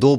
2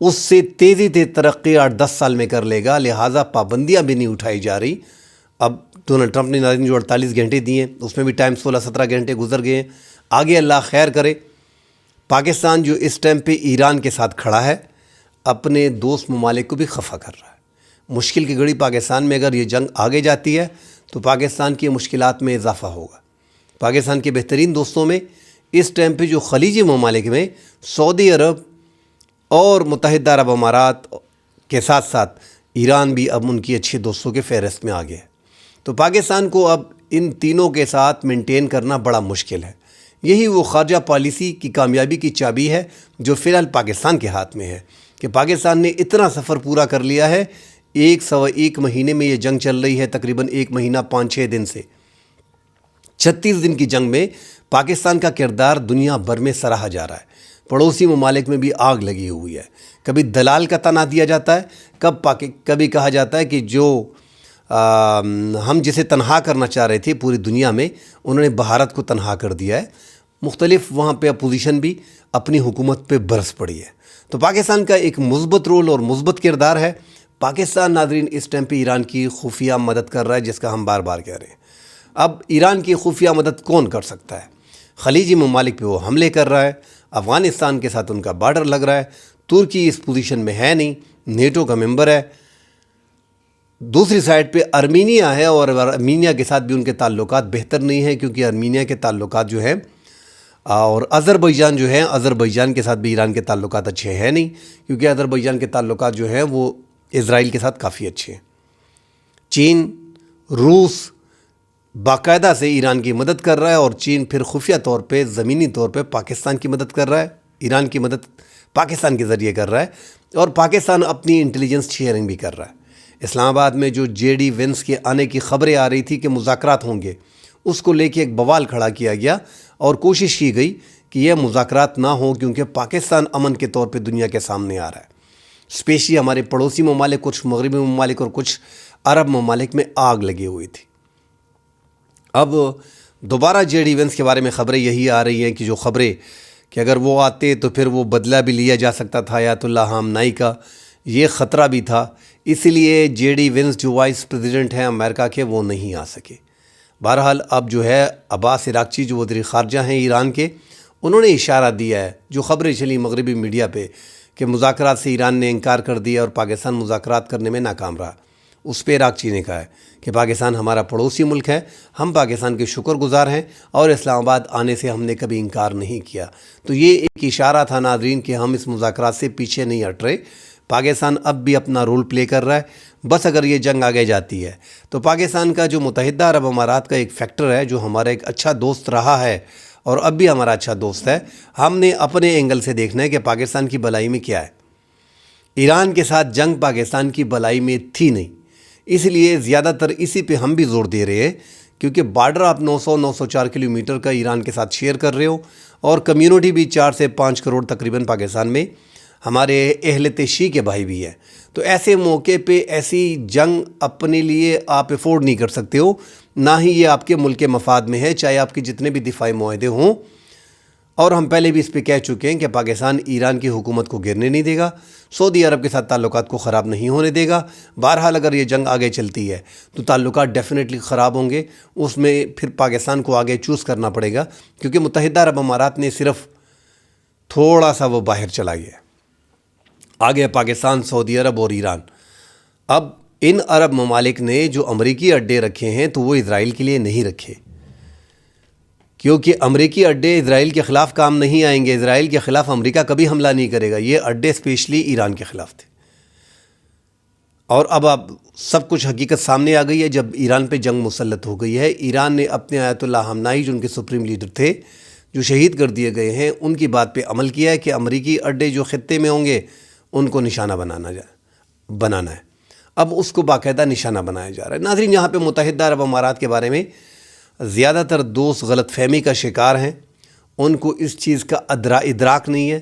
اس سے تیزی سے ترقی 8-10 سال میں کر لے گا، لہٰذا پابندیاں بھی نہیں اٹھائی جا رہی۔ اب ڈونلڈ ٹرمپ نے ناظرین جو 48 گھنٹے دیے ہیں اس میں بھی ٹائم 16-17 گھنٹے گزر گئے ہیں۔ آگے اللہ خیر کرے۔ پاکستان جو اس ٹائم پہ ایران کے ساتھ کھڑا ہے، اپنے دوست ممالک کو بھی خفا کر رہا ہے۔ مشکل کی گھڑی پاکستان میں اگر یہ جنگ آگے جاتی ہے تو پاکستان کی مشکلات میں اضافہ ہوگا۔ پاکستان کے بہترین دوستوں میں اس ٹائم پہ جو خلیجی ممالک میں سعودی عرب اور متحدہ عرب امارات کے ساتھ ساتھ ایران بھی اب ان کی اچھے دوستوں کے فہرست میں آ گیا ہے۔ تو پاکستان کو اب ان تینوں کے ساتھ مینٹین کرنا بڑا مشکل ہے۔ یہی وہ خارجہ پالیسی کی کامیابی کی چابی ہے جو فی الحال پاکستان کے ہاتھ میں ہے کہ پاکستان نے اتنا سفر پورا کر لیا ہے۔ 101 مہینے میں یہ جنگ چل رہی ہے، تقریباً 1 مہینہ 5-6 دن سے 36 دن کی جنگ میں پاکستان کا کردار دنیا بھر میں سراہا جا رہا ہے۔ پڑوسی ممالک میں بھی آگ لگی ہوئی ہے۔ کبھی دلال کا طعنہ دیا جاتا ہے، کبھی کہا جاتا ہے کہ جو ہم جسے تنہا کرنا چاہ رہے تھے پوری دنیا میں، انہوں نے بھارت کو تنہا کر دیا ہے۔ مختلف وہاں پہ اپوزیشن بھی اپنی حکومت پہ برس پڑی ہے۔ تو پاکستان کا ایک مثبت رول اور مثبت کردار ہے۔ پاکستان ناظرین اس ٹائم پہ ایران کی خفیہ مدد کر رہا ہے، جس کا ہم بار بار کہہ رہے ہیں۔ اب ایران کی خفیہ مدد کون کر سکتا ہے؟ خلیجی ممالک پہ وہ حملے کر رہا ہے، افغانستان کے ساتھ ان کا بارڈر لگ رہا ہے، ترکی اس پوزیشن میں ہے نہیں، نیٹو کا ممبر ہے۔ دوسری سائڈ پہ ارمینیا ہے اور ارمینیا کے ساتھ بھی ان کے تعلقات بہتر نہیں ہیں، کیونکہ ارمینیا کے تعلقات جو ہیں، اور آذربائیجان جو ہے، آذربائیجان کے ساتھ بھی ایران کے تعلقات اچھے ہیں نہیں، کیونکہ آذربائیجان کے تعلقات جو ہیں وہ اسرائیل کے ساتھ کافی اچھے ہیں۔ چین، روس باقاعدہ سے ایران کی مدد کر رہا ہے، اور چین پھر خفیہ طور پہ زمینی طور پہ پاکستان کی مدد کر رہا ہے، ایران کی مدد پاکستان کے ذریعے کر رہا ہے، اور پاکستان اپنی انٹیلیجنس شیئرنگ بھی کر رہا ہے۔ اسلام آباد میں جو JD وینس کے آنے کی خبریں آ رہی تھی کہ مذاکرات ہوں گے، اس کو لے کے ایک بوال کھڑا کیا گیا اور کوشش کی گئی کہ یہ مذاکرات نہ ہوں، کیونکہ پاکستان امن کے طور پہ دنیا کے سامنے آ رہا ہے۔ اسپیشلی ہمارے پڑوسی ممالک، کچھ مغربی ممالک اور کچھ عرب ممالک میں آگ لگی ہوئی تھی۔ اب دوبارہ JD وینس کے بارے میں خبریں یہی آ رہی ہیں کہ جو خبریں کہ اگر وہ آتے تو پھر وہ بدلہ بھی لیا جا سکتا تھا آیت اللہ خامنائی کا، یہ خطرہ بھی تھا، اسی لیے JD وینس جو وائس پریزیڈنٹ ہیں امریکہ کے، وہ نہیں آ سکے۔ بہرحال اب جو ہے عباس عراقچی جو وزیر خارجہ ہیں ایران کے، انہوں نے اشارہ دیا ہے، جو خبریں چلی مغربی میڈیا پہ کہ مذاکرات سے ایران نے انکار کر دیا اور پاکستان مذاکرات کرنے میں ناکام رہا، اس پہ عراقچی نے کہا ہے کہ پاکستان ہمارا پڑوسی ملک ہے، ہم پاکستان کے شکر گزار ہیں اور اسلام آباد آنے سے ہم نے کبھی انکار نہیں کیا۔ تو یہ ایک اشارہ تھا ناظرین کہ ہم اس مذاکرات سے پیچھے نہیں ہٹ رہے، پاکستان اب بھی اپنا رول پلے کر رہا ہے۔ بس اگر یہ جنگ آگے جاتی ہے تو پاکستان کا جو متحدہ عرب امارات کا ایک فیکٹر ہے، جو ہمارا ایک اچھا دوست رہا ہے اور اب بھی ہمارا اچھا دوست ہے، ہم نے اپنے اینگل سے دیکھنا ہے کہ پاکستان کی بھلائی میں کیا ہے۔ ایران کے ساتھ جنگ پاکستان کی بھلائی میں تھی نہیں، اس لیے زیادہ تر اسی پہ ہم بھی زور دے رہے ہیں، کیونکہ بارڈر آپ 904 کلومیٹر کا ایران کے ساتھ شیئر کر رہے ہو، اور کمیونٹی بھی 4 سے 5 کروڑ تقریباً پاکستان میں ہمارے اہل شیعہ کے بھائی بھی ہیں۔ تو ایسے موقع پہ ایسی جنگ اپنے لیے آپ افورڈ نہیں کر سکتے ہو، نہ ہی یہ آپ کے ملک کے مفاد میں ہے، چاہے آپ کے جتنے بھی دفاعی معاہدے ہوں۔ اور ہم پہلے بھی اس پہ کہہ چکے ہیں کہ پاکستان ایران کی حکومت کو گرنے نہیں دے گا، سعودی عرب کے ساتھ تعلقات کو خراب نہیں ہونے دے گا۔ بہرحال اگر یہ جنگ آگے چلتی ہے تو تعلقات ڈیفینیٹلی خراب ہوں گے، اس میں پھر پاکستان کو آگے چوز کرنا پڑے گا، کیونکہ متحدہ عرب امارات نے صرف تھوڑا سا وہ باہر چلا گیا ہے۔ آگے پاکستان، سعودی عرب اور ایران۔ اب ان عرب ممالک نے جو امریکی اڈے رکھے ہیں تو وہ اسرائیل کے لیے نہیں رکھے، کیونکہ امریکی اڈے اسرائیل کے خلاف کام نہیں آئیں گے۔ اسرائیل کے خلاف امریکہ کبھی حملہ نہیں کرے گا، یہ اڈے اسپیشلی ایران کے خلاف تھے۔ اور اب سب کچھ حقیقت سامنے آ گئی ہے جب ایران پہ جنگ مسلط ہو گئی ہے۔ ایران نے اپنے آیت اللہ خامنائی جو ان کے سپریم لیڈر تھے، جو شہید کر دیے گئے ہیں، ان کی بات پہ عمل کیا ہے کہ امریکی اڈے جو خطے میں ہوں گے ان کو نشانہ بنانا ہے۔ اب اس کو باقاعدہ نشانہ بنایا جا رہا ہے۔ ناظرین، یہاں پہ متحدہ عرب امارات کے بارے میں زیادہ تر دوست غلط فہمی کا شکار ہیں، ان کو اس چیز کا ادراک نہیں ہے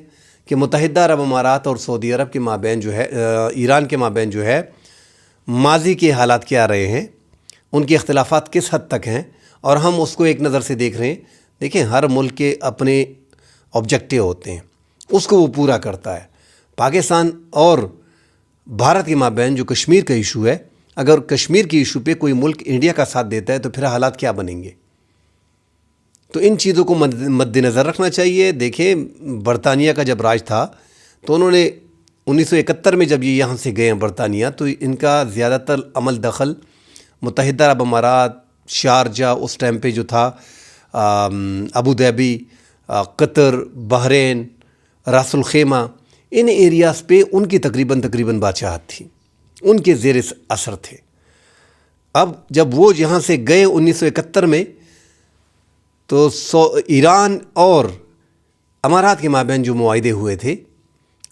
کہ متحدہ عرب امارات اور سعودی عرب کے مابین جو ہے، ایران کے مابین جو ہے، ماضی کے حالات کیا رہے ہیں، ان کے اختلافات کس حد تک ہیں، اور ہم اس کو ایک نظر سے دیکھ رہے ہیں۔ دیکھیں، ہر ملک کے اپنے آبجیکٹیو ہوتے ہیں، اس کو وہ پورا کرتا ہے۔ پاکستان اور بھارت کے مابین جو کشمیر کا ایشو ہے، اگر کشمیر کی ایشو پہ کوئی ملک انڈیا کا ساتھ دیتا ہے تو پھر حالات کیا بنیں گے؟ تو ان چیزوں کو مد نظر رکھنا چاہیے۔ دیکھیں، برطانیہ کا جب راج تھا تو انہوں نے 1971 میں جب یہ یہاں سے گئے ہیں برطانیہ، تو ان کا زیادہ تر عمل دخل متحدہ عرب امارات، شارجہ اس ٹائم پہ جو تھا، ابوظہبی، قطر، بحرین، راس الخیمہ، ان ایریاز پہ ان کی تقریباً بادشاہت تھی، ان کے زیر اثر تھے۔ اب جب وہ یہاں سے گئے 1971 میں، تو ایران اور امارات کے مابین جو معاہدے ہوئے تھے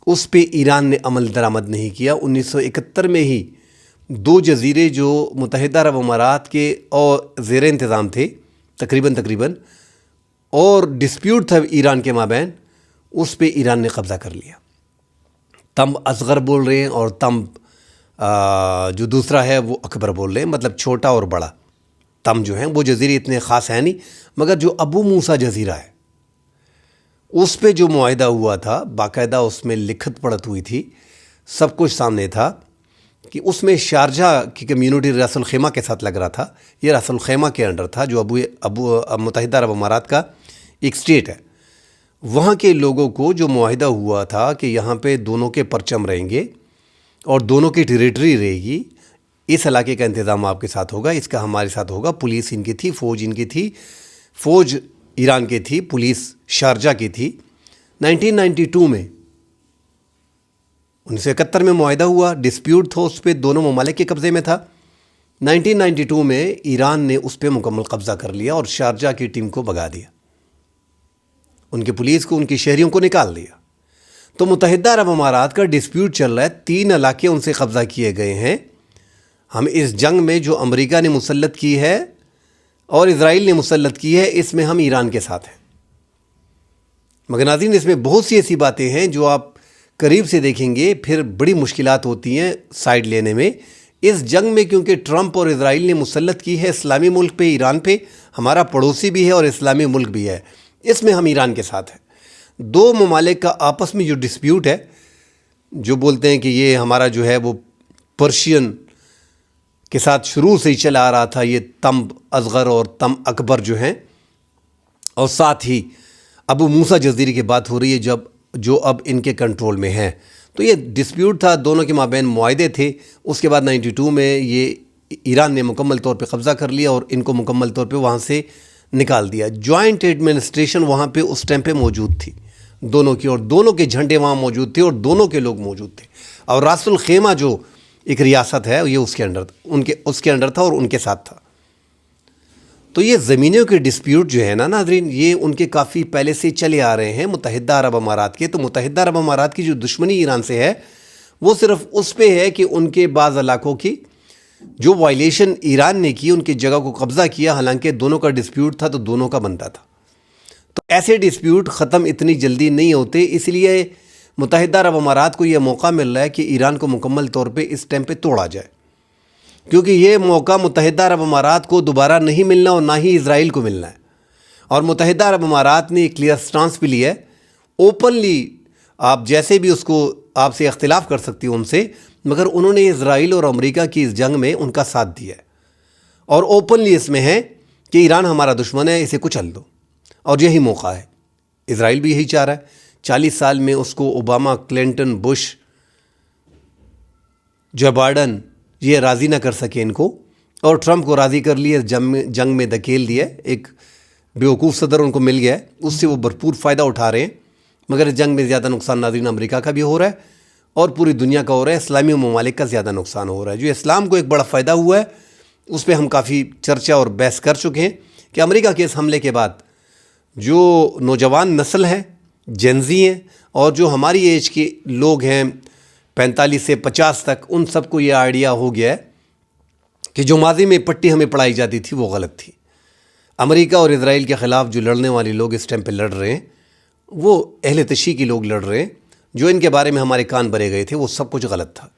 اس پہ ایران نے عمل درآمد نہیں کیا۔ 1971 میں ہی 2 جزیرے جو متحدہ عرب امارات کے اور زیر انتظام تھے تقریباً اور ڈسپیوٹ تھا ایران کے مابین، اس پہ ایران نے قبضہ کر لیا۔ تم اصغر بول رہے ہیں اور تم جو دوسرا ہے وہ اکبر بول رہے ہیں، مطلب چھوٹا اور بڑا۔ تم جو ہیں وہ جزیرے اتنے خاص ہیں نہیں، مگر جو ابو موسیٰ جزیرہ ہے اس پہ جو معاہدہ ہوا تھا، باقاعدہ اس میں لکھت پڑھت ہوئی تھی، سب کچھ سامنے تھا کہ اس میں شارجہ کی کمیونٹی راس الخیمہ کے ساتھ لگ رہا تھا۔ یہ راس الخیمہ کے انڈر تھا، جو متحدہ عرب امارات کا ایک اسٹیٹ ہے۔ وہاں کے لوگوں کو جو معاہدہ ہوا تھا کہ یہاں پہ دونوں کے پرچم رہیں گے اور دونوں کی ٹیریٹری رہے گی، اس علاقے کا انتظام آپ کے ساتھ ہوگا، اس کا ہمارے ساتھ ہوگا۔ پولیس ان کی تھی، فوج ان کی تھی، فوج ایران کی تھی، پولیس شارجہ کی تھی۔ 1992 میں 1971 میں معاہدہ ہوا، ڈسپیوٹ تھا اس پہ، دونوں ممالک کے قبضے میں تھا۔ 1992 میں ایران نے اس پہ مکمل قبضہ کر لیا اور شارجہ کی ٹیم کو بھگا دیا، ان کی پولیس کو، ان کی شہریوں کو نکال دیا۔ تو متحدہ عرب امارات کا ڈسپیوٹ چل رہا ہے، 3 علاقے ان سے قبضہ کیے گئے ہیں۔ ہم اس جنگ میں جو امریکہ نے مسلط کی ہے اور اسرائیل نے مسلط کی ہے، اس میں ہم ایران کے ساتھ ہیں۔ مگر ناظرین، اس میں بہت سی ایسی باتیں ہیں جو آپ قریب سے دیکھیں گے پھر بڑی مشکلات ہوتی ہیں سائیڈ لینے میں۔ اس جنگ میں کیونکہ ٹرمپ اور اسرائیل نے مسلط کی ہے اسلامی ملک پہ، ایران پہ، ہمارا پڑوسی بھی ہے اور اسلامی ملک بھی ہے، اس میں ہم ایران کے ساتھ ہیں۔ 2 ممالک کا آپس میں جو ڈسپیوٹ ہے، جو بولتے ہیں کہ یہ ہمارا جو ہے وہ پرشین کے ساتھ شروع سے ہی چلا آ رہا تھا، یہ تم اصغر اور تم اکبر جو ہیں، اور ساتھ ہی ابو موسیٰ جزیرے کی بات ہو رہی ہے جو اب ان کے کنٹرول میں ہے۔ تو یہ ڈسپیوٹ تھا، دونوں کے مابین معاہدے تھے۔ اس کے بعد 92 میں یہ ایران نے مکمل طور پہ قبضہ کر لیا اور ان کو مکمل طور پہ وہاں سے نکال دیا۔ جوائنٹ ایڈمنسٹریشن وہاں پہ اس ٹائم پہ موجود تھی دونوں کی، اور دونوں کے جھنڈے وہاں موجود تھے اور دونوں کے لوگ موجود تھے۔ اور راس الخیمہ جو ایک ریاست ہے، یہ اس کے انڈر تھا اور ان کے ساتھ تھا۔ تو یہ زمینوں کے ڈسپیوٹ جو ہے نا ناظرین، یہ ان کے کافی پہلے سے چلے آ رہے ہیں متحدہ عرب امارات کے۔ تو متحدہ عرب امارات کی جو دشمنی ایران سے ہے وہ صرف اس پہ ہے کہ ان کے بعض علاقوں کی جو وائلیشن ایران نے کی، ان کی جگہ کو قبضہ کیا، حالانکہ دونوں کا ڈسپیوٹ تھا تو دونوں کا بنتا تھا۔ تو ایسے ڈسپیوٹ ختم اتنی جلدی نہیں ہوتے، اس لیے متحدہ عرب امارات کو یہ موقع مل رہا ہے کہ ایران کو مکمل طور پہ اس ٹائم پہ توڑا جائے، کیونکہ یہ موقع متحدہ عرب امارات کو دوبارہ نہیں ملنا اور نہ ہی اسرائیل کو ملنا ہے۔ اور متحدہ عرب امارات نے ایک کلیئر سٹانس بھی لیا ہے، اوپنلی، آپ جیسے بھی اس کو آپ سے اختلاف کر سکتی ہو ان سے، مگر انہوں نے اسرائیل اور امریکہ کی اس جنگ میں ان کا ساتھ دیا ہے، اور اوپنلی اس میں ہے کہ ایران ہمارا دشمن ہے، اسے کچل دو۔ اور یہی موقع ہے، اسرائیل بھی یہی چاہ رہا ہے۔ 40 سال میں اس کو Obama, Clinton, Bush, Joe Biden یہ راضی نہ کر سکے ان کو، اور ٹرمپ کو راضی کر لیے، جنگ میں دھکیل دیا۔ ایک بیوقوف صدر ان کو مل گیا ہے، اس سے وہ بھرپور فائدہ اٹھا رہے ہیں، مگر اس جنگ میں زیادہ نقصان ناظرین امریکہ کا بھی ہو رہا ہے اور پوری دنیا کا ہو رہا ہے، اسلامی ممالک کا زیادہ نقصان ہو رہا ہے۔ جو اسلام کو ایک بڑا فائدہ ہوا ہے اس پہ ہم کافی چرچا اور بحث کر چکے ہیں کہ امریکہ کے اس حملے کے بعد جو نوجوان نسل ہے، جنزی ہیں، اور جو ہماری ایج کے لوگ ہیں 45 سے 50 تک، ان سب کو یہ آئیڈیا ہو گیا ہے کہ جو ماضی میں پٹی ہمیں پڑھائی جاتی تھی وہ غلط تھی۔ امریکہ اور اسرائیل کے خلاف جو لڑنے والے لوگ اس ٹائم پہ لڑ رہے ہیں، وہ اہل تشیع کے لوگ لڑ رہے ہیں، جو ان کے بارے میں ہمارے کان بھرے گئے تھے وہ سب کچھ غلط تھا۔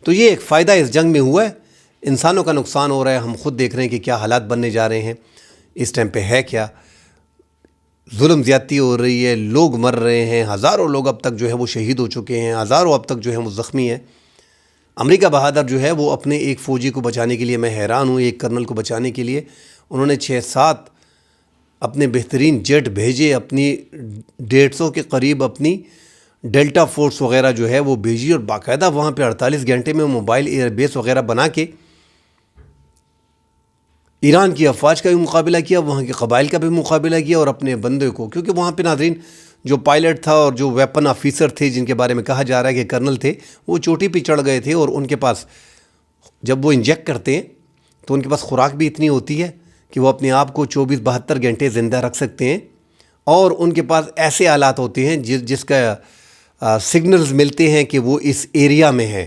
تو یہ ایک فائدہ اس جنگ میں ہوا ہے، انسانوں کا نقصان ہو رہا ہے، ہم خود دیکھ رہے ہیں کہ کیا حالات بننے جا رہے ہیں، اس ٹائم پہ ہے کیا۔ ظلم زیادتی ہو رہی ہے، لوگ مر رہے ہیں، ہزاروں لوگ اب تک جو ہے وہ شہید ہو چکے ہیں، ہزاروں اب تک جو ہے وہ زخمی ہیں۔ امریکہ بہادر جو ہے وہ اپنے ایک فوجی کو بچانے کے لیے، میں حیران ہوں، ایک کرنل کو بچانے کے لیے انہوں نے 6-7 اپنے بہترین جیٹ بھیجے، اپنی 150 کے قریب اپنی ڈیلٹا فورس وغیرہ جو ہے وہ بھیجی، اور باقاعدہ وہاں پہ 48 گھنٹے میں موبائل ایئر بیس وغیرہ بنا کے ایران کی افواج کا بھی مقابلہ کیا، وہاں کے قبائل کا بھی مقابلہ کیا، اور اپنے بندے کو، کیونکہ وہاں پہ ناظرین جو پائلٹ تھا اور جو ویپن آفیسر تھے جن کے بارے میں کہا جا رہا ہے کہ کرنل تھے، وہ چوٹی پہ چڑھ گئے تھے، اور ان کے پاس جب وہ انجیکٹ کرتے ہیں تو ان کے پاس خوراک بھی اتنی ہوتی ہے کہ وہ اپنے آپ کو 24-72 گھنٹے زندہ رکھ سکتے ہیں، اور ان کے پاس ایسے آلات ہوتے ہیں جس کا سگنلز ملتے ہیں کہ وہ اس ایریا میں ہے،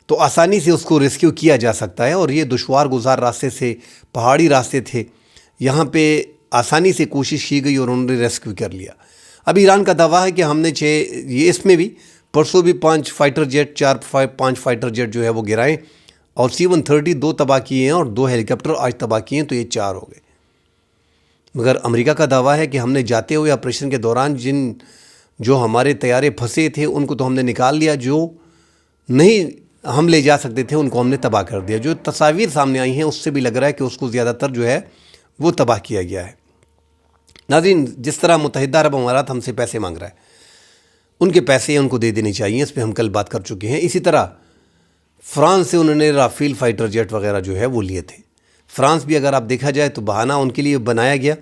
تو آسانی سے اس کو ریسکیو کیا جا سکتا ہے۔ اور یہ دشوار گزار راستے سے، پہاڑی راستے تھے، یہاں پہ آسانی سے کوشش کی گئی اور انہوں نے ریسکیو کر لیا۔ اب ایران کا دعویٰ ہے کہ ہم نے یہ اس میں بھی پرسوں بھی 5 فائٹر جیٹ 5 فائٹر جیٹ جو ہے وہ گرائیں، اور C-130 2 تباہ کیے ہیں، اور 2 ہیلی کاپٹر آج تباہ کیے ہیں، تو یہ 4 ہو گئے۔ مگر امریکہ کا دعویٰ ہے کہ ہم نے جاتے ہوئے آپریشن کے دوران جو ہمارے طیارے پھنسے تھے ان کو تو ہم نے نکال لیا، جو نہیں ہم لے جا سکتے تھے ان کو ہم نے تباہ کر دیا۔ جو تصاویر سامنے آئی ہیں اس سے بھی لگ رہا ہے کہ اس کو زیادہ تر جو ہے وہ تباہ کیا گیا ہے۔ ناظرین، جس طرح متحدہ عرب امارات ہم سے پیسے مانگ رہا ہے، ان کے پیسے ان کو دے دینے چاہیے، اس پہ ہم کل بات کر چکے ہیں۔ اسی طرح فرانس سے انہوں نے رافیل فائٹر جیٹ وغیرہ جو ہے وہ لیے تھے۔ فرانس بھی اگر آپ دیکھا جائے تو بہانہ ان کے لیے بنایا گیا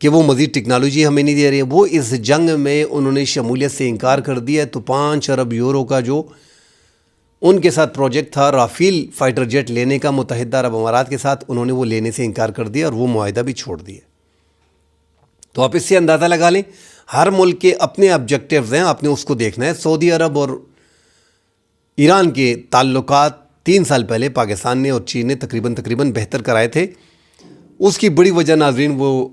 کہ وہ مزید ٹیکنالوجی ہمیں نہیں دے رہی ہے، وہ اس جنگ میں انہوں نے شمولیت سے انکار کر دیا، تو 5 ارب یورو کا جو ان کے ساتھ پروجیکٹ تھا رافیل فائٹر جیٹ لینے کا متحدہ عرب امارات کے ساتھ، انہوں نے وہ لینے سے انکار کر دیا اور وہ معاہدہ بھی چھوڑ دیا۔ تو آپ اس سے اندازہ لگا لیں، ہر ملک کے اپنے آبجیکٹیوز ہیں، آپ نے اس کو دیکھنا ہے۔ سعودی عرب اور ایران کے تعلقات 3 سال پہلے پاکستان نے اور چین نے تقریباً بہتر کرائے تھے۔ اس کی بڑی وجہ ناظرین وہ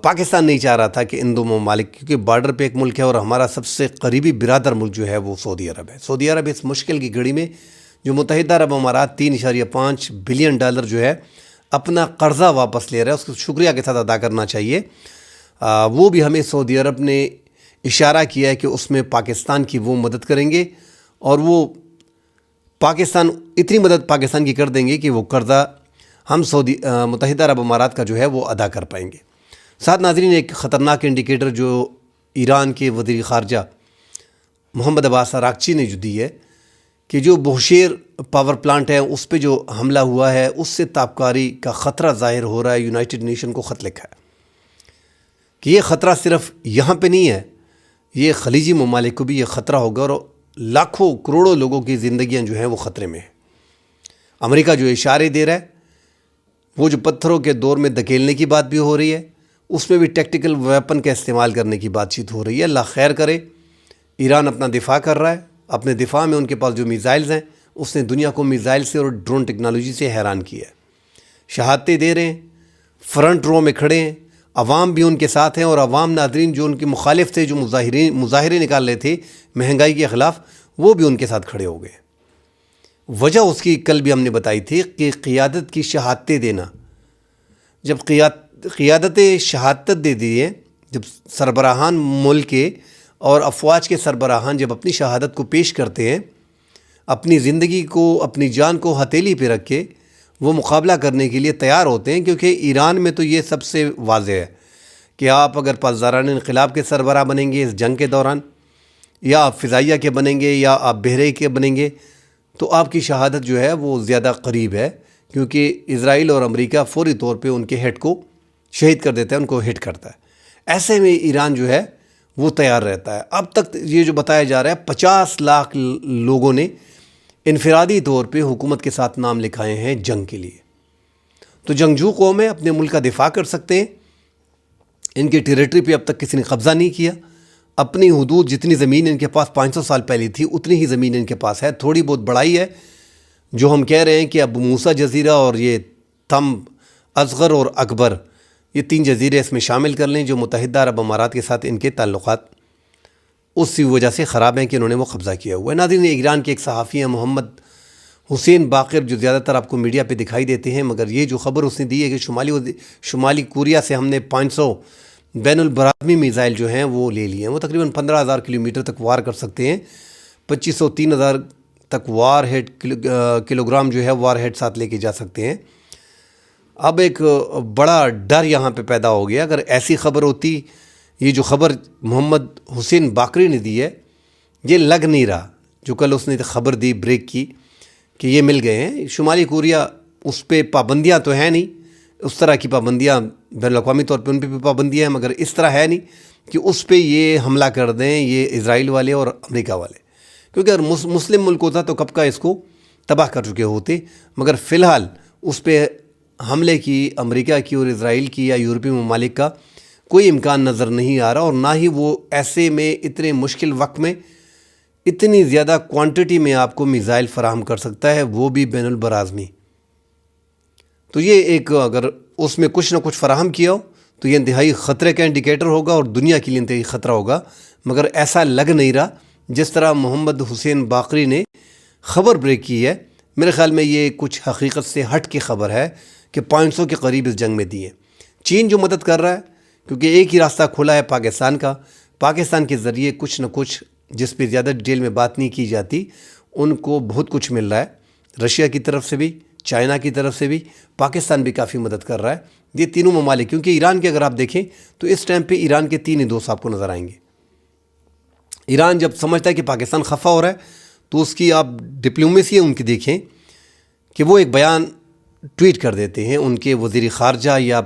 پاکستان نہیں چاہ رہا تھا کہ ان دو ممالک، کیونکہ بارڈر پہ ایک ملک ہے اور ہمارا سب سے قریبی برادر ملک جو ہے وہ سعودی عرب ہے۔ سعودی عرب اس مشکل کی گھڑی میں جو متحدہ عرب امارات $3.5 بلین جو ہے اپنا قرضہ واپس لے رہا ہے، اس کو شکریہ کے ساتھ ادا کرنا چاہیے۔ وہ بھی ہمیں سعودی عرب نے اشارہ کیا ہے کہ اس میں پاکستان کی وہ مدد کریں گے، اور وہ اتنی مدد پاکستان کی کر دیں گے کہ وہ قرضہ ہم متحدہ عرب امارات کا جو ہے وہ ادا کر پائیں گے۔ ساتھ ناظرین، ایک خطرناک انڈیکیٹر جو ایران کے وزیر خارجہ محمد عباس اراغچی نے جو دی ہے کہ جو بوشیر پاور پلانٹ ہے اس پہ جو حملہ ہوا ہے اس سے تابکاری کا خطرہ ظاہر ہو رہا ہے۔ یونائٹڈ نیشن کو خط لکھا ہے کہ یہ خطرہ صرف یہاں پہ نہیں ہے، یہ خلیجی ممالک کو بھی یہ خطرہ ہوگا، اور لاکھوں کروڑوں لوگوں کی زندگیاں جو ہیں وہ خطرے میں ہیں۔ امریکہ جو اشارے دے رہا ہے، وہ جو پتھروں کے دور میں دھکیلنے کی بات بھی ہو رہی ہے، اس میں بھی ٹیکٹیکل ویپن کا استعمال کرنے کی بات چیت ہو رہی ہے۔ اللہ خیر کرے، ایران اپنا دفاع کر رہا ہے، اپنے دفاع میں ان کے پاس جو میزائلز ہیں اس نے دنیا کو میزائل سے اور ڈرون ٹیکنالوجی سے حیران کیا ہے۔ شہادتیں دے رہے ہیں، فرنٹ رو میں کھڑے ہیں، عوام بھی ان کے ساتھ ہیں، اور عوام ناظرین جو ان کے مخالف تھے، جو مظاہرے نکال رہے تھے مہنگائی کے خلاف، وہ بھی ان کے ساتھ کھڑے ہو گئے۔ وجہ اس کی کل بھی ہم نے بتائی تھی کہ قیادت کی شہادتیں دینا، جب قیادت شہادت دے دیے، جب سربراہان ملک کے اور افواج کے سربراہان جب اپنی شہادت کو پیش کرتے ہیں، اپنی زندگی کو، اپنی جان کو ہتھیلی پہ رکھ کے وہ مقابلہ کرنے کے لیے تیار ہوتے ہیں، کیونکہ ایران میں تو یہ سب سے واضح ہے کہ آپ اگر پاسداران انقلاب کے سربراہ بنیں گے اس جنگ کے دوران، یا آپ فضائیہ کے بنیں گے، یا آپ بحریہ کے بنیں گے، تو آپ کی شہادت جو ہے وہ زیادہ قریب ہے، کیونکہ اسرائیل اور امریکہ فوری طور پہ ان کے ہیڈ کو شہید کر دیتا ہے، ان کو ہٹ کرتا ہے۔ ایسے میں ایران جو ہے وہ تیار رہتا ہے۔ اب تک یہ جو بتایا جا رہا ہے 50 لاکھ لوگوں نے انفرادی طور پہ حکومت کے ساتھ نام لکھائے ہیں جنگ کے لیے۔ تو جنگجو قومیں اپنے ملک کا دفاع کر سکتے ہیں، ان کی ٹیریٹری پہ اب تک کسی نے قبضہ نہیں کیا، اپنی حدود جتنی زمین ان کے پاس 500 سال پہلے تھی اتنی ہی زمین ان کے پاس ہے، تھوڑی بہت بڑائی ہے جو ہم کہہ رہے ہیں کہ اب موسیٰ جزیرہ اور یہ تھم اصغر اور اکبر، یہ 3 جزیرے اس میں شامل کر لیں جو متحدہ عرب امارات کے ساتھ ان کے تعلقات اسی وجہ سے خراب ہیں کہ انہوں نے وہ قبضہ کیا ہوا ہے۔ ناظرین، ایران کے ایک صحافی ہیں محمد حسین باقر جو زیادہ تر آپ کو میڈیا پہ دکھائی دیتے ہیں، مگر یہ جو خبر اس نے دی ہے کہ شمالی کوریا سے ہم نے 500 بین البراعظمی میزائل جو ہیں وہ لے لیے ہیں. وہ تقریباً 15,000 کلومیٹر تک وار کر سکتے ہیں. 2500 3,000 تک وار ہیڈ کلو گرام جو ہے وار ہیڈ ساتھ لے کے جا سکتے ہیں. اب ایک بڑا ڈر یہاں پہ پیدا ہو گیا. اگر ایسی خبر ہوتی، یہ جو خبر محمد حسین باقری نے دی ہے، یہ لگ نہیں رہا. جو کل اس نے خبر دی بریک کی کہ یہ مل گئے ہیں شمالی کوریا، اس پہ پابندیاں تو ہیں نہیں، اس طرح کی پابندیاں بین الاقوامی طور پہ ان پہ بھی پابندیاں ہیں، مگر اس طرح ہے نہیں کہ اس پہ یہ حملہ کر دیں یہ اسرائیل والے اور امریکہ والے. کیونکہ اگر مسلم ملک ہوتا تو کب کا اس کو تباہ کر چکے ہوتے. مگر فی الحال اس پہ حملے کی امریکہ کی اور اسرائیل کی یا یورپی ممالک کا کوئی امکان نظر نہیں آ رہا، اور نہ ہی وہ ایسے میں اتنے مشکل وقت میں اتنی زیادہ کوانٹٹی میں آپ کو میزائل فراہم کر سکتا ہے، وہ بھی بین البراعظمی. تو یہ ایک اگر اس میں کچھ نہ کچھ فراہم کیا ہو تو یہ انتہائی خطرے کا انڈیکیٹر ہوگا اور دنیا کے لیے انتہائی خطرہ ہوگا. مگر ایسا لگ نہیں رہا جس طرح محمد حسین باقری نے خبر بریک کی ہے. میرے خیال میں یہ کچھ حقیقت سے ہٹ کی خبر ہے کہ 500 کے قریب اس جنگ میں دی ہے. چین جو مدد کر رہا ہے، کیونکہ ایک ہی راستہ کھلا ہے پاکستان کا، پاکستان کے ذریعے کچھ نہ کچھ، جس پہ زیادہ ڈیٹیل میں بات نہیں کی جاتی، ان کو بہت کچھ مل رہا ہے. رشیا کی طرف سے بھی، چائنا کی طرف سے بھی، پاکستان بھی کافی مدد کر رہا ہے. یہ تینوں ممالک، کیونکہ ایران کے اگر آپ دیکھیں تو اس ٹائم پہ ایران کے 3 ہی دوست آپ کو نظر آئیں گے. ایران جب سمجھتا ہے کہ پاکستان خفا ہو رہا ہے تو اس کی آپ ڈپلومیسی ان کی دیکھیں کہ وہ ایک بیان ٹویٹ کر دیتے ہیں. ان کے وزیر خارجہ یا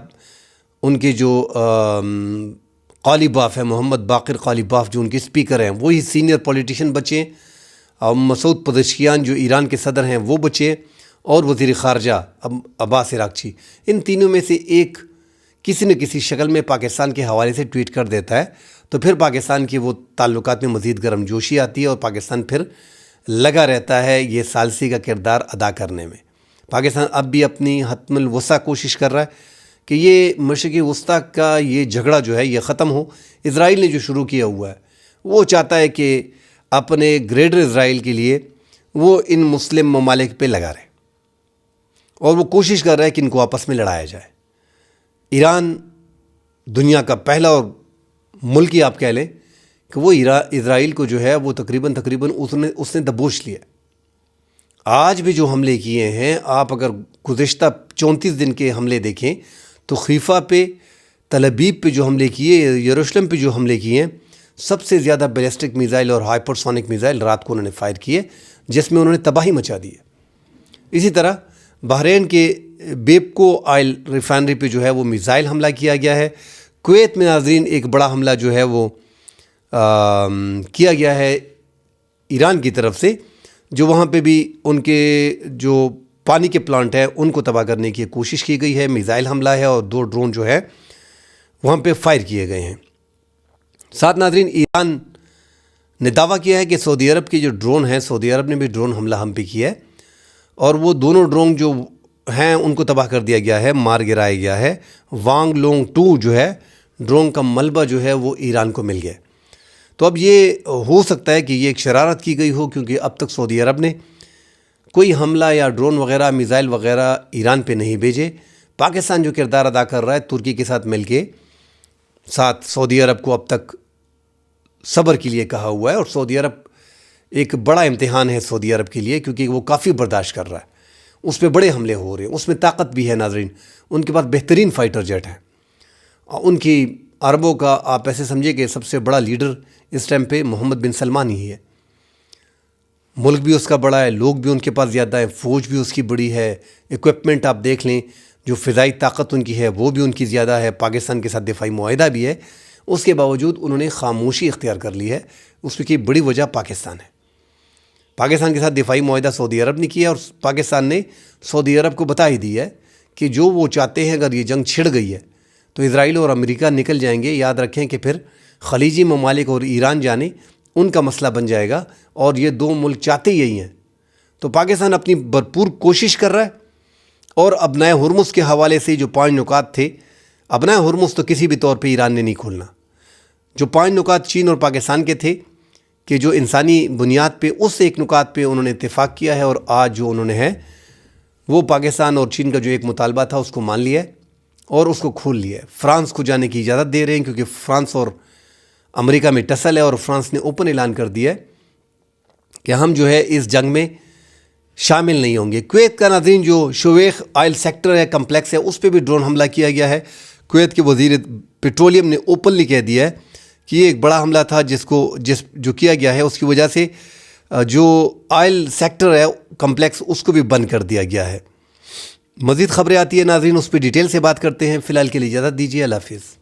ان کے جو قالیباف ہیں، محمد باقر قالیباف جو ان کے اسپیکر ہیں، وہی سینئر پولیٹیشین بچے، اور مسعود پزشکیان جو ایران کے صدر ہیں وہ بچے، اور وزیر خارجہ عباس عراقچی. ان تینوں میں سے ایک کسی نہ کسی شکل میں پاکستان کے حوالے سے ٹویٹ کر دیتا ہے تو پھر پاکستان کی وہ تعلقات میں مزید گرم جوشی آتی ہے، اور پاکستان پھر لگا رہتا ہے یہ ثالثی کا کردار ادا کرنے میں. پاکستان اب بھی اپنی حتم الوسع کوشش کر رہا ہے کہ یہ مشرقی وسطیٰ کا یہ جھگڑا جو ہے یہ ختم ہو. اسرائیل نے جو شروع کیا ہوا ہے وہ چاہتا ہے کہ اپنے گریٹر اسرائیل کے لیے وہ ان مسلم ممالک پہ لگا رہے، اور وہ کوشش کر رہا ہے کہ ان کو آپس میں لڑایا جائے. ایران دنیا کا پہلا اور ملک ہی آپ کہہ لیں کہ وہ اسرائیل کو جو ہے وہ تقریباً اس نے دبوچ لیا. آج بھی جو حملے کیے ہیں، آپ اگر گزشتہ 34 دن کے حملے دیکھیں تو خیفہ پہ، تل ابیب پہ جو حملے کیے، یروشلم پہ جو حملے کیے ہیں، سب سے زیادہ بیلسٹک میزائل اور ہائپر سونک میزائل رات کو انہوں نے فائر کیے، جس میں انہوں نے تباہی مچا دی ہے. اسی طرح بحرین کے بیپکو آئل ریفائنری پہ جو ہے وہ میزائل حملہ کیا گیا ہے. کویت میں ناظرین ایک بڑا حملہ جو ہے وہ کیا گیا ہے ایران کی طرف سے، جو وہاں پہ بھی ان کے جو پانی کے پلانٹ ہیں ان کو تباہ کرنے کی کوشش کی گئی ہے. میزائل حملہ ہے اور 2 ڈرون جو ہے وہاں پہ فائر کیے گئے ہیں. ساتھ ناظرین ایران نے دعویٰ کیا ہے کہ سعودی عرب کے جو ڈرون ہیں، سعودی عرب نے بھی ڈرون حملہ ہم پہ کیا ہے، اور وہ دونوں ڈرون جو ہیں ان کو تباہ کر دیا گیا ہے، مار گرایا گیا ہے. وانگ لونگ 2 جو ہے ڈرون کا ملبہ جو ہے وہ ایران کو مل گیا. تو اب یہ ہو سکتا ہے کہ یہ ایک شرارت کی گئی ہو، کیونکہ اب تک سعودی عرب نے کوئی حملہ یا ڈرون وغیرہ، میزائل وغیرہ ایران پہ نہیں بھیجے. پاکستان جو کردار ادا کر رہا ہے ترکی کے ساتھ مل کے، ساتھ سعودی عرب کو اب تک صبر کے لیے کہا ہوا ہے. اور سعودی عرب ایک بڑا امتحان ہے سعودی عرب کے لیے، کیونکہ وہ کافی برداشت کر رہا ہے. اس پہ بڑے حملے ہو رہے ہیں، اس میں طاقت بھی ہے ناظرین. ان کے پاس بہترین فائٹر جیٹ ہیں. ان کی عربوں کا آپ ایسے سمجھے کہ سب سے بڑا لیڈر اس ٹائم پہ محمد بن سلمان ہی ہے. ملک بھی اس کا بڑا ہے، لوگ بھی ان کے پاس زیادہ ہیں، فوج بھی اس کی بڑی ہے، ایکوپمنٹ آپ دیکھ لیں، جو فضائی طاقت ان کی ہے وہ بھی ان کی زیادہ ہے. پاکستان کے ساتھ دفاعی معاہدہ بھی ہے. اس کے باوجود انہوں نے خاموشی اختیار کر لی ہے. اس کی بڑی وجہ پاکستان ہے. پاکستان کے ساتھ دفاعی معاہدہ سعودی عرب نے کیا، اور پاکستان نے سعودی عرب کو بتا ہی دی ہے کہ جو وہ چاہتے ہیں اگر یہ جنگ چھڑ گئی ہے تو اسرائیل اور امریکہ نکل جائیں گے. یاد رکھیں کہ پھر خلیجی ممالک اور ایران جانے ان کا مسئلہ بن جائے گا، اور یہ 2 ملک چاہتے یہی ہیں. تو پاکستان اپنی بھرپور کوشش کر رہا ہے. اور ابنائے ہرمز کے حوالے سے جو 5 نکات تھے، ابنائے ہرمز تو کسی بھی طور پہ ایران نے نہیں کھولنا. جو 5 نکات چین اور پاکستان کے تھے کہ جو انسانی بنیاد پہ اس ایک نکات پہ انہوں نے اتفاق کیا ہے، اور آج جو انہوں نے ہے وہ پاکستان اور چین کا جو ایک مطالبہ تھا اس کو مان لیا ہے اور اس کو کھول لیا ہے۔ فرانس کو جانے کی اجازت دے رہے ہیں کیونکہ فرانس اور امریکہ میں ٹسل ہے، اور فرانس نے اوپن اعلان کر دیا ہے کہ ہم جو ہے اس جنگ میں شامل نہیں ہوں گے۔ کویت کا ناظرین جو شویخ آئل سیکٹر ہے، کمپلیکس ہے، اس پہ بھی ڈرون حملہ کیا گیا ہے۔ کویت کے وزیر پیٹرولیم نے اوپنلی کہہ دیا ہے کہ یہ ایک بڑا حملہ تھا جو کیا گیا ہے، اس کی وجہ سے جو آئل سیکٹر ہے کمپلیکس اس کو بھی بند کر دیا گیا ہے۔ مزید خبریں آتی ہیں ناظرین، اس پہ ڈیٹیل سے بات کرتے ہیں۔ فی الحال کے لیے اجازت دیجیے، اللہ حافظ۔